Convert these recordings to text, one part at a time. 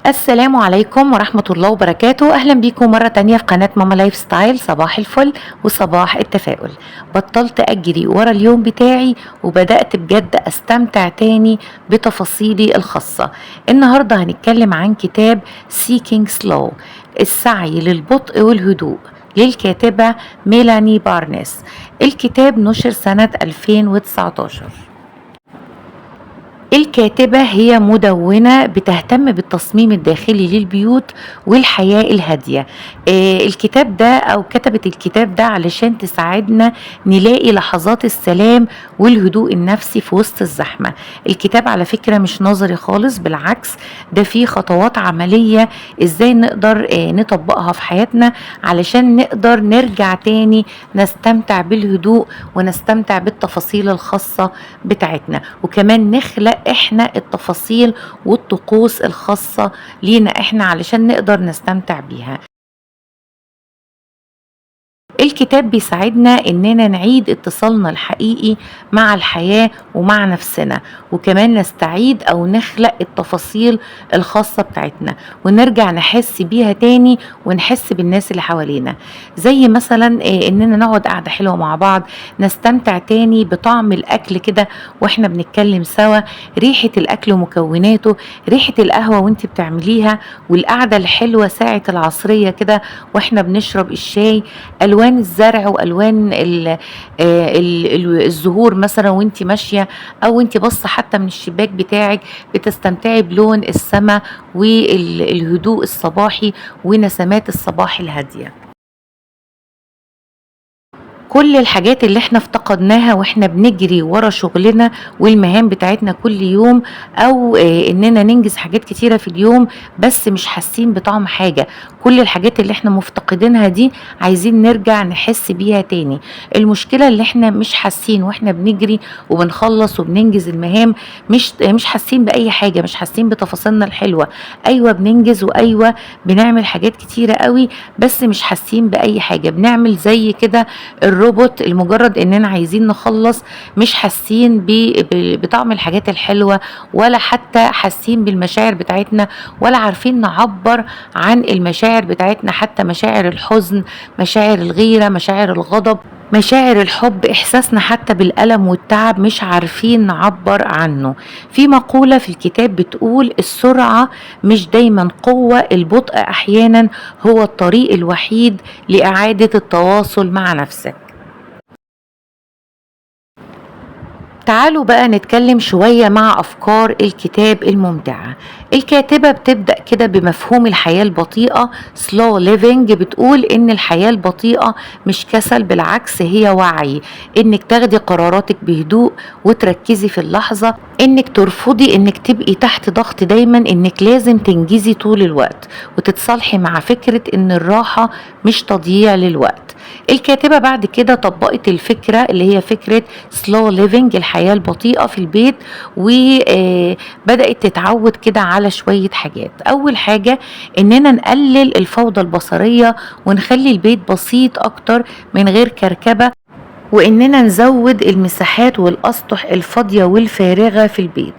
السلام عليكم ورحمة الله وبركاته. أهلا بيكم مرة تانية في قناة ماما لايف ستايل. صباح الفل وصباح التفاؤل. بطلت أجري ورا اليوم بتاعي وبدأت بجد أستمتع تاني بتفاصيلي الخاصة. النهاردة هنتكلم عن كتاب Seeking Slow، السعي للبطء والهدوء، للكاتبة ميلاني بارنس. الكتاب نشر سنة 2019. الكاتبة هي مدونة بتهتم بالتصميم الداخلي للبيوت والحياة الهادية. الكتاب ده أو كتبت الكتاب ده علشان تساعدنا نلاقي لحظات السلام والهدوء النفسي في وسط الزحمة. الكتاب على فكرة مش نظري خالص، بالعكس ده فيه خطوات عملية ازاي نقدر نطبقها في حياتنا علشان نقدر نرجع تاني نستمتع بالهدوء ونستمتع بالتفاصيل الخاصة بتاعتنا، وكمان نخلق احنا التفاصيل والطقوس الخاصة لينا احنا علشان نقدر نستمتع بيها. الكتاب بيساعدنا اننا نعيد اتصالنا الحقيقي مع الحياة ومع نفسنا، وكمان نستعيد او نخلق التفاصيل الخاصة بتاعتنا ونرجع نحس بيها تاني ونحس بالناس اللي حوالينا، زي مثلا اننا نقعد قعدة حلوة مع بعض، نستمتع تاني بطعم الاكل كده واحنا بنتكلم سوا، ريحة الاكل ومكوناته، ريحة القهوة وانت بتعمليها، والقعدة الحلوة ساعة العصرية كده واحنا بنشرب الشاي، الوان الزرع والوان الزهور مثلا وانت ماشيه او انت باصه حتى من الشباك بتاعك، بتستمتعي بلون السماء والهدوء الصباحي ونسمات الصباح الهاديه. كل الحاجات اللي احنا افتقدناها واحنا بنجري ورا شغلنا والمهام بتاعتنا كل يوم، او اننا ننجز حاجات كتيرة في اليوم بس مش حاسين بطعم حاجة، كل الحاجات اللي احنا مفتقدينها دي عايزين نرجع نحس بيها تاني. المشكلة اللي احنا مش حاسين واحنا بنجري وبنخلص وبننجز المهام، مش حاسين بأي حاجة، مش حاسين بتفاصيلنا الحلوة. ايوه بننجز، وايوه بنعمل حاجات كتيرة قوي، بس مش حاسين بأي حاجة، بنعمل زي كده الروبوت، المجرد اننا عايزين نخلص، مش حاسين بطعم الحاجات الحلوة، ولا حتى حاسين بالمشاعر بتاعتنا، ولا عارفين نعبر عن المشاعر بتاعتنا، حتى مشاعر الحزن، مشاعر الغيرة، مشاعر الغضب، مشاعر الحب، احساسنا حتى بالألم والتعب مش عارفين نعبر عنه. في مقولة في الكتاب بتقول السرعة مش دايما قوة، البطء احيانا هو الطريق الوحيد لإعادة التواصل مع نفسك. تعالوا بقى نتكلم شوية مع أفكار الكتاب الممتعة. الكاتبة بتبدأ كده بمفهوم الحياة البطيئة slow living، بتقول إن الحياة البطيئة مش كسل، بالعكس هي وعي، إنك تاخدي قراراتك بهدوء وتركزي في اللحظة، إنك ترفضي إنك تبقي تحت ضغط دايما، إنك لازم تنجزي طول الوقت وتتصالحي مع فكرة إن الراحة مش تضييع للوقت. الكاتبة بعد كده طبقت الفكرة اللي هي فكرة سلو ليفينج، الحياة البطيئة في البيت، وبدأت تتعود كده على شوية حاجات. أول حاجة إننا نقلل الفوضى البصرية ونخلي البيت بسيط أكتر من غير كركبة، وإننا نزود المساحات والأسطح الفاضية والفارغة في البيت.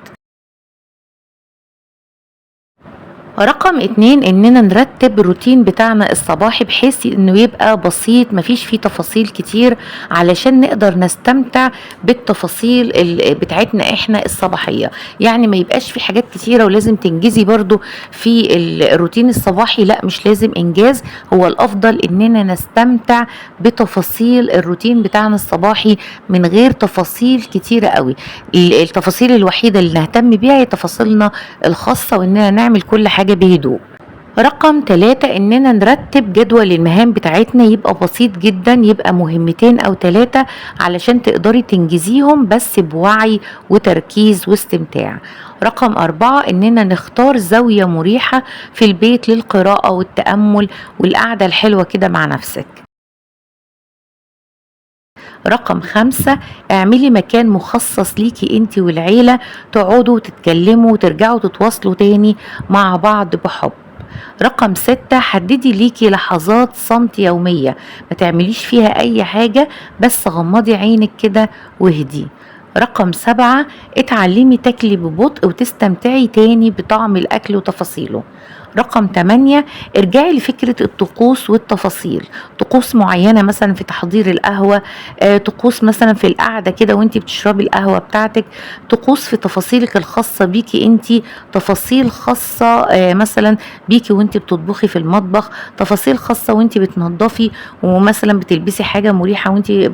رقم 2 اننا نرتب الروتين بتاعنا الصباحي بحيث انه يبقى بسيط، مفيش فيه تفاصيل كتير، علشان نقدر نستمتع بالتفاصيل بتاعتنا احنا الصباحية. يعني ما يبقاش في حاجات كتيرة ولازم تنجزي برضو في الروتين الصباحي، لا مش لازم انجاز، هو الافضل اننا نستمتع بتفاصيل الروتين بتاعنا الصباحي من غير تفاصيل كتيرة قوي. التفاصيل الوحيدة اللي نهتم بيها هي تفاصيلنا الخاصة، واننا نعمل كل حاجة بهدوء. رقم 3 اننا نرتب جدول المهام بتاعتنا يبقى بسيط جدا، يبقى مهمتين او 3 علشان تقدري تنجزيهم بس بوعي وتركيز واستمتاع. رقم 4 اننا نختار زاوية مريحة في البيت للقراءة والتأمل والقعدة الحلوة كده مع نفسك. رقم 5 اعملي مكان مخصص ليكي انتي والعيلة، تقعدوا وتتكلموا وترجعوا تتواصلوا تاني مع بعض بحب. رقم 6 حددي ليكي لحظات صمت يومية، ما تعمليش فيها اي حاجة، بس غمضي عينك كده واهدي. رقم 7، اتعلمي تاكلي ببطء وتستمتعي تاني بطعم الأكل وتفاصيله. رقم 8، ارجعي لفكرة الطقوس والتفاصيل، طقوس معينة مثلا في تحضير القهوة، طقوس مثلا في القعدة كده وانتي بتشربي القهوة بتاعتك، طقوس في تفاصيلك الخاصة بيكي انتي، تفاصيل خاصة مثلا بيكي وانتي بتطبخي في المطبخ، تفاصيل خاصة وانتي بتنظفي ومثلا بتلبسي حاجة مريحة وانتي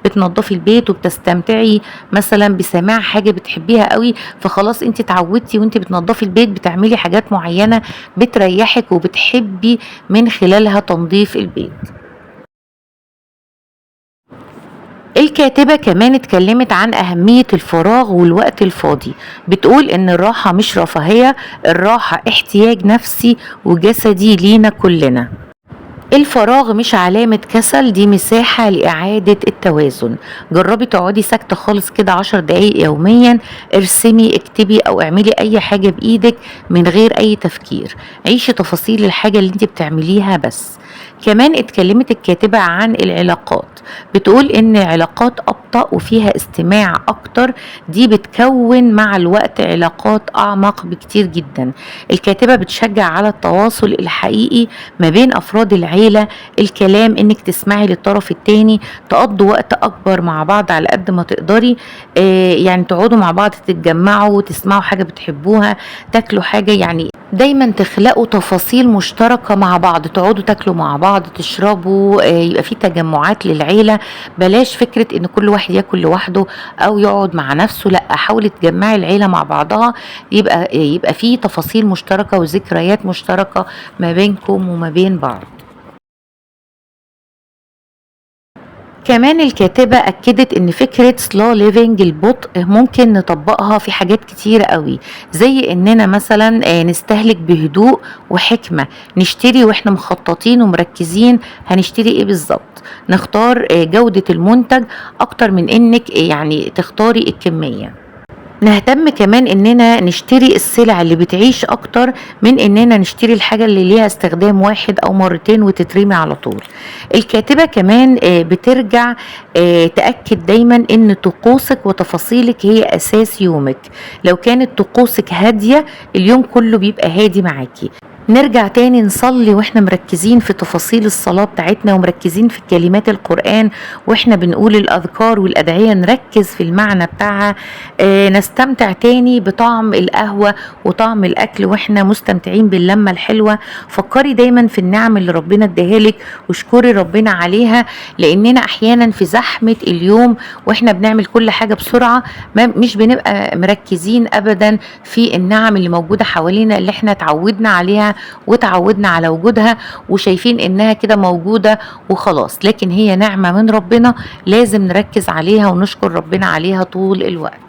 بتنظفي البيت وبتستمتعي مثلا بسماع حاجة بتحبيها قوي، فخلاص انتي اتعودتي وانتي بتنظفي البيت بتعملي حاجات معينة بتريحك وبتحبي من خلالها تنظيف البيت. الكاتبة كمان اتكلمت عن أهمية الفراغ والوقت الفاضي، بتقول إن الراحة مش رفاهية، الراحة احتياج نفسي وجسدي لينا كلنا. الفراغ مش علامة كسل، دي مساحة لإعادة التوازن. جربي تقعدي ساكتة خالص كده 10 دقايق يوميا، ارسمي، اكتبي أو اعملي أي حاجة بإيدك من غير أي تفكير، عيشي تفاصيل الحاجة اللي انت بتعمليها بس. كمان اتكلمت الكاتبة عن العلاقات، بتقول إن علاقات أبطأ وفيها استماع أكتر، دي بتكون مع الوقت علاقات أعمق بكتير جدا. الكاتبة بتشجع على التواصل الحقيقي ما بين أفراد العيلة، الكلام، إنك تسمعي للطرف التاني، تقضوا وقت أكبر مع بعض على قد ما تقدري، يعني تقعدوا مع بعض تتجمعوا وتسمعوا حاجة بتحبوها، تاكلوا حاجة، يعني دايما تخلقوا تفاصيل مشتركة مع بعض، تقعدوا تاكلوا مع بعض، تشربوا، يبقى في تجمعات للعيلة. بلاش فكرة ان كل واحد ياكل لوحده او يقعد مع نفسه، لا، حاولي تجمعي العيلة مع بعضها، يبقى في تفاصيل مشتركة وذكريات مشتركة ما بينكم وما بين بعض. كمان الكاتبة أكدت إن فكرة slow living البطء ممكن نطبقها في حاجات كتيرة قوي، زي إننا مثلا نستهلك بهدوء وحكمة، نشتري وإحنا مخططين ومركزين هنشتري إيه بالظبط، نختار جودة المنتج أكتر من إنك يعني تختاري الكمية. نهتم كمان اننا نشتري السلع اللي بتعيش اكتر من اننا نشتري الحاجة اللي ليها استخدام واحد او مرتين وتترمي على طول. الكاتبة كمان بترجع تأكد دايما ان طقوسك وتفاصيلك هي اساس يومك، لو كانت طقوسك هادية اليوم كله بيبقى هادي معاكي. نرجع تاني نصلي واحنا مركزين في تفاصيل الصلاة بتاعتنا ومركزين في كلمات القرآن واحنا بنقول الأذكار والأدعية، نركز في المعنى بتاعها، نستمتع تاني بطعم القهوة وطعم الأكل واحنا مستمتعين باللمة الحلوة. فكري دايما في النعم اللي ربنا اداهالك واشكري ربنا عليها، لأننا أحيانا في زحمة اليوم واحنا بنعمل كل حاجة بسرعة مش بنبقى مركزين أبدا في النعم اللي موجودة حوالينا اللي احنا تعودنا عليها وتعودنا على وجودها وشايفين انها كده موجودة وخلاص، لكن هي نعمة من ربنا لازم نركز عليها ونشكر ربنا عليها طول الوقت.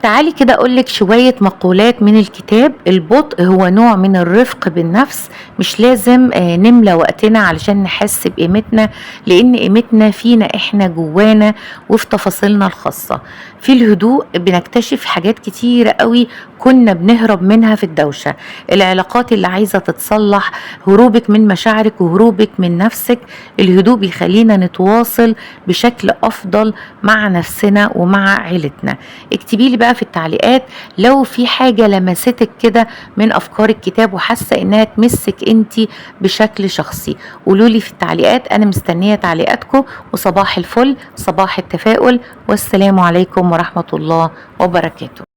تعالي كده أقولك شوية مقولات من الكتاب. البطء هو نوع من الرفق بالنفس، مش لازم نملى وقتنا علشان نحس بقيمتنا، لأن قيمتنا فينا إحنا جوانا وفي تفاصيلنا الخاصة. في الهدوء بنكتشف حاجات كتيرة قوي كنا بنهرب منها في الدوشة. العلاقات اللي عايزة تتصلح، هروبك من مشاعرك وهروبك من نفسك، الهدوء بيخلينا نتواصل بشكل أفضل مع نفسنا ومع عيلتنا. اكتبي لي بقى في التعليقات لو في حاجة لمستك كده من أفكار الكتاب وحاسة إنها تمسك انتي بشكل شخصي، قولولي في التعليقات، أنا مستنية تعليقاتكم. وصباح الفل، صباح التفاؤل، والسلام عليكم ورحمة الله وبركاته.